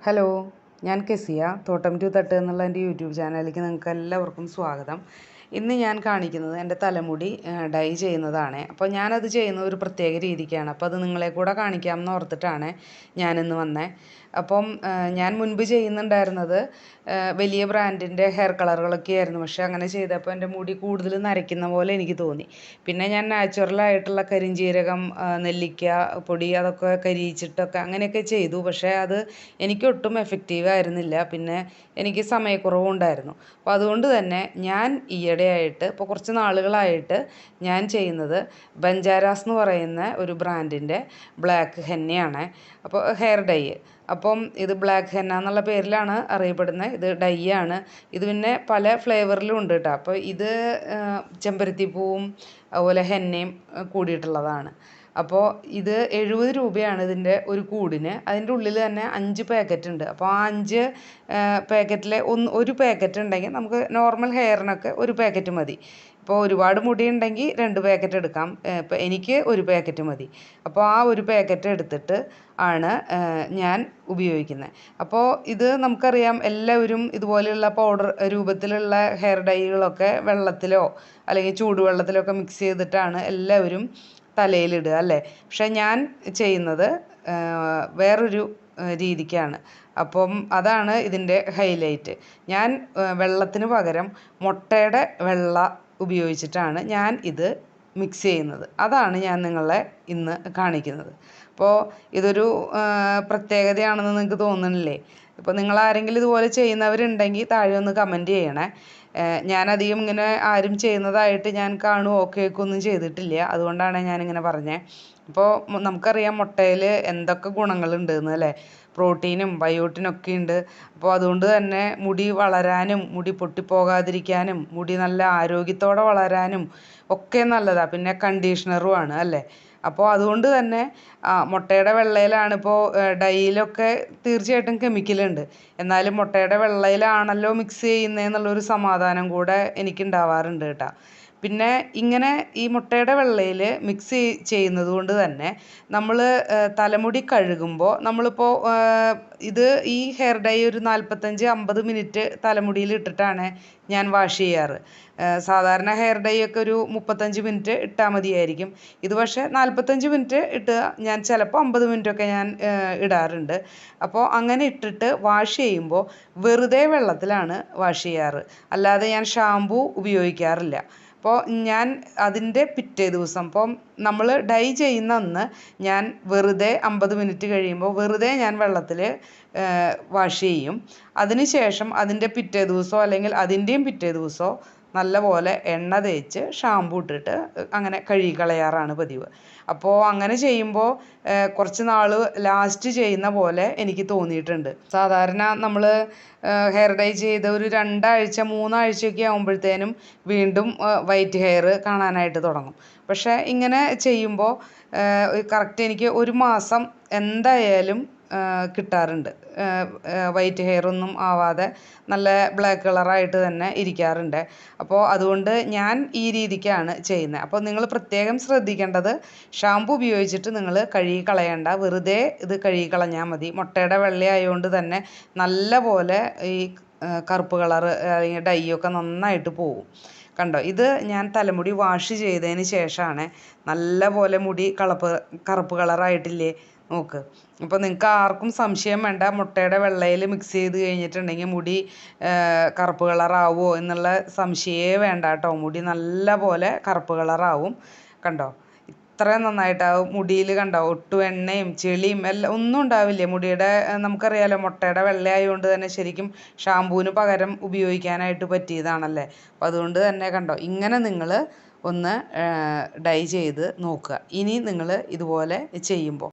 Hello, ഞാൻ കെസിയ. തോട്ടം to തട്ട് എന്നുള്ള എൻ്റെ യൂട്യൂബ് ചാനലിലേക്ക് നിങ്ങൾക്ക് എല്ലാവർക്കും സ്വാഗതം. ഇന്ന് ഞാൻ കാണിക്കുന്നത് എൻ്റെ തലമുടി ഡൈ ചെയ്യുന്നതാണ്. അപ്പോൾ ഞാനത് ചെയ്യുന്നത് ഒരു പ്രത്യേക രീതിക്കാണ്. അപ്പോൾ അത് നിങ്ങളെ കൂടെ കാണിക്കാമെന്ന് ഓർത്തിട്ടാണ് ഞാനിന്ന് വന്നത്. അപ്പം ഞാൻ മുൻപ് ചെയ്യുന്നുണ്ടായിരുന്നത് വലിയ ബ്രാൻഡിൻ്റെ ഹെയർ കളറുകളൊക്കെ ആയിരുന്നു. പക്ഷേ അങ്ങനെ ചെയ്തപ്പോൾ എൻ്റെ മുടി കൂടുതൽ നരയ്ക്കുന്ന പോലെ എനിക്ക് തോന്നി. പിന്നെ ഞാൻ നാച്ചുറലായിട്ടുള്ള കരിഞ്ജീരകം, നെല്ലിക്ക പൊടി അതൊക്കെ കരിയിച്ചിട്ടൊക്കെ അങ്ങനെയൊക്കെ ചെയ്തു. പക്ഷേ അത് എനിക്കൊട്ടും എഫക്റ്റീവ് ആയിരുന്നില്ല. പിന്നെ എനിക്ക് സമയക്കുറവും ഉണ്ടായിരുന്നു. അപ്പോൾ അതുകൊണ്ട് തന്നെ ഞാൻ ഈയിടെയായിട്ട് ഇപ്പോൾ കുറച്ച് നാളുകളായിട്ട് ഞാൻ ചെയ്യുന്നത് ബഞ്ചാരാസ് എന്ന് പറയുന്ന ഒരു ബ്രാൻഡിൻ്റെ ബ്ലാക്ക് ഹെന്നയാണ്. അപ്പോൾ ഹെയർ ഡൈ. അപ്പം ഇത് ബ്ലാക്ക് ഹെന്ന എന്നുള്ള പേരിലാണ് അറിയപ്പെടുന്നത്. ഇത് ഡൈ ആണ്. ഇത് പിന്നെ പല ഫ്ലേവറിലും ഉണ്ട് കേട്ടോ. അപ്പോൾ ഇത് ചെമ്പരത്തിപ്പൂവും അതുപോലെ ഹെന്നയും കൂടിയിട്ടുള്ളതാണ്. അപ്പോൾ ഇത് 70 രൂപയാണ് ഇതിൻ്റെ ഒരു കൂടിന്. അതിൻ്റെ ഉള്ളിൽ തന്നെ 5 പാക്കറ്റ് ഉണ്ട്. അപ്പോൾ ആ 5 പാക്കറ്റിലെ ഒരു പാക്കറ്റ് ഉണ്ടെങ്കിൽ നമുക്ക് നോർമൽ ഹെയറിനൊക്കെ ഒരു പാക്കറ്റ് മതി. ഇപ്പോൾ ഒരുപാട് മുടി ഉണ്ടെങ്കിൽ 2 പാക്കറ്റ് എടുക്കാം. ഇപ്പോൾ എനിക്ക് ഒരു പാക്കറ്റ് മതി. അപ്പോൾ ആ ഒരു പാക്കറ്റ് എടുത്തിട്ട് ആണ് ഞാൻ ഉപയോഗിക്കുന്നത്. അപ്പോൾ ഇത് നമുക്കറിയാം, എല്ലാവരും ഇതുപോലെയുള്ള പൗഡർ രൂപത്തിലുള്ള ഹെയർ ഡൈകളൊക്കെ വെള്ളത്തിലോ അല്ലെങ്കിൽ ചൂടുവെള്ളത്തിലോ ഒക്കെ മിക്സ് ചെയ്തിട്ടാണ് എല്ലാവരും തലയിലിടുക അല്ലേ. പക്ഷെ ഞാൻ ചെയ്യുന്നത് വേറൊരു രീതിക്കാണ്. അപ്പം അതാണ് ഇതിൻ്റെ ഹൈലൈറ്റ്. ഞാൻ വെള്ളത്തിന് പകരം മുട്ടയുടെ വെള്ള ഉപയോഗിച്ചിട്ടാണ് ഞാൻ ഇത് മിക്സ് ചെയ്യുന്നത്. അതാണ് ഞാൻ നിങ്ങളെ ഇന്ന് കാണിക്കുന്നത്. അപ്പോൾ ഇതൊരു പ്രത്യേകതയാണെന്ന് നിങ്ങൾക്ക് തോന്നുന്നില്ലേ? ഇപ്പോൾ നിങ്ങളാരെങ്കിലും ഇതുപോലെ ചെയ്യുന്നവരുണ്ടെങ്കിൽ താഴെ ഒന്ന് കമൻറ്റ് ചെയ്യണേ. ഞാനധികം ഇങ്ങനെ ആരും ചെയ്യുന്നതായിട്ട് ഞാൻ കാണുകയോ കേൾക്കുകയൊന്നും ചെയ്തിട്ടില്ല. അതുകൊണ്ടാണ് ഞാനിങ്ങനെ പറഞ്ഞത്. ഇപ്പോൾ നമുക്കറിയാം മുട്ടയിൽ എന്തൊക്കെ ഗുണങ്ങളുണ്ട് എന്ന് അല്ലേ. പ്രോട്ടീനും ബയോട്ടിനൊക്കെ ഉണ്ട്. അപ്പോൾ അതുകൊണ്ട് തന്നെ മുടി വളരാനും മുടി പൊട്ടിപ്പോകാതിരിക്കാനും മുടി നല്ല ആരോഗ്യത്തോടെ വളരാനും ഒക്കെ നല്ലതാണ്. പിന്നെ കണ്ടീഷണറുമാണ് അല്ലേ. അപ്പോൾ അതുകൊണ്ട് തന്നെ മുട്ടയുടെ വെള്ളയിലാണ് ഇപ്പോൾ ഡൈയിലൊക്കെ തീർച്ചയായിട്ടും കെമിക്കലുണ്ട്. എന്നാലും മുട്ടയുടെ വെള്ളയിലാണല്ലോ മിക്സ് ചെയ്യുന്നതെന്നുള്ളൊരു സമാധാനം കൂടെ എനിക്കുണ്ടാവാറുണ്ട് കേട്ടോ. പിന്നെ ഇങ്ങനെ ഈ മുട്ടയുടെ വെള്ളയിൽ മിക്സ് ചെയ്യുന്നത് കൊണ്ട് തന്നെ നമ്മൾ തലമുടി കഴുകുമ്പോൾ നമ്മളിപ്പോൾ ഇത് ഈ ഹെയർ ഡൈ ഒരു 45-50 മിനിറ്റ് തലമുടിയിൽ ഇട്ടിട്ടാണ് ഞാൻ വാഷ് ചെയ്യാറ്. സാധാരണ ഹെയർ ഡൈ ഒക്കെ ഒരു 35 മിനിറ്റ് ഇട്ടാൽ മതിയായിരിക്കും. ഇത് പക്ഷേ 45 മിനിറ്റ് ഇട്ട് ഞാൻ ചിലപ്പോൾ 50 മിനിറ്റൊക്കെ ഞാൻ ഇടാറുണ്ട്. അപ്പോൾ അങ്ങനെ ഇട്ടിട്ട് വാഷ് ചെയ്യുമ്പോൾ വെറുതെ വെള്ളത്തിലാണ് വാഷ് ചെയ്യാറ്. അല്ലാതെ ഞാൻ ഷാമ്പൂ ഉപയോഗിക്കാറില്ല. അപ്പോൾ ഞാൻ അതിൻ്റെ പിറ്റേ ദിവസം, ഇപ്പം നമ്മൾ ഡൈ ചെയ്യുന്ന അന്ന് ഞാൻ വെറുതെ 50 മിനിറ്റ് കഴിയുമ്പോൾ വെറുതെ ഞാൻ വെള്ളത്തിൽ വാഷ് ചെയ്യും. അതിന് ശേഷം അതിൻ്റെ പിറ്റേ ദിവസമോ അല്ലെങ്കിൽ അതിൻ്റെയും പിറ്റേ ദിവസമോ നല്ലപോലെ എണ്ണ തേച്ച് ഷാമ്പൂ ഇട്ടിട്ട് അങ്ങനെ കഴുകിക്കളയാറാണ് പതിവ്. അപ്പോൾ അങ്ങനെ ചെയ്യുമ്പോൾ കുറച്ച് നാൾ ലാസ്റ്റ് ചെയ്യുന്ന പോലെ എനിക്ക് തോന്നിയിട്ടുണ്ട്. സാധാരണ നമ്മൾ ഹെയർ ഡൈ ചെയ്ത ഒരു 2 ആഴ്ച 3 ആഴ്ചയൊക്കെ ആകുമ്പോഴത്തേനും വീണ്ടും വൈറ്റ് ഹെയർ കാണാനായിട്ട് തുടങ്ങും. പക്ഷേ ഇങ്ങനെ ചെയ്യുമ്പോൾ കറക്റ്റ് എനിക്ക് ഒരു മാസം എന്തായാലും കിട്ടാറുണ്ട്. വൈറ്റ് ഹെയർ ഒന്നും ആവാതെ നല്ല ബ്ലാക്ക് കളറായിട്ട് തന്നെ ഇരിക്കാറുണ്ട്. അപ്പോൾ അതുകൊണ്ട് ഞാൻ ഈ രീതിക്കാണ് ചെയ്യുന്നത്. അപ്പോൾ നിങ്ങൾ പ്രത്യേകം ശ്രദ്ധിക്കേണ്ടത്, ഷാമ്പു ഉപയോഗിച്ചിട്ട് നിങ്ങൾ കഴുകി കളയണ്ട. വെറുതെ ഇത് കഴുകി കളഞ്ഞാൽ മതി. മുട്ടയുടെ വെള്ളയായതുകൊണ്ട് തന്നെ നല്ല പോലെ ഈ കറുപ്പ് കളറ് അല്ലെങ്കിൽ ഡൈ ഒക്കെ നന്നായിട്ട് പോകും. കണ്ടോ, ഇത് ഞാൻ തലമുടി വാഷ് ചെയ്തതിന് ശേഷമാണ് നല്ല പോലെ മുടി കറുപ്പ് കളറായിട്ടില്ലേ നോക്ക്. അപ്പോൾ നിങ്ങൾക്ക് ആർക്കും സംശയം വേണ്ട, മുട്ടയുടെ വെള്ളയിൽ മിക്സ് ചെയ്ത് കഴിഞ്ഞിട്ടുണ്ടെങ്കിൽ മുടി കറുപ്പ് കളറാവുമോ എന്നുള്ള സംശയമേ വേണ്ട കേട്ടോ. മുടി നല്ല പോലെ കറുപ്പ് കളറാവും. കണ്ടോ, ഇത്രയും നന്നായിട്ടാവും. മുടിയിൽ കണ്ടോ, ഒട്ടും എണ്ണയും ചെളിയും എല്ലാം ഒന്നും ഉണ്ടാവില്ല മുടിയുടെ. നമുക്കറിയാലോ, മുട്ടയുടെ വെള്ളയായതുകൊണ്ട് തന്നെ ശരിക്കും ഷാമ്പൂവിന് പകരം ഉപയോഗിക്കാനായിട്ട് പറ്റിയതാണല്ലേ. അപ്പോൾ അതുകൊണ്ട് തന്നെ കണ്ടോ, ഇങ്ങനെ നിങ്ങൾ ഒന്ന് ഡൈ ചെയ്ത് നോക്കുക. ഇനി നിങ്ങൾ ഇതുപോലെ ചെയ്യുമ്പോൾ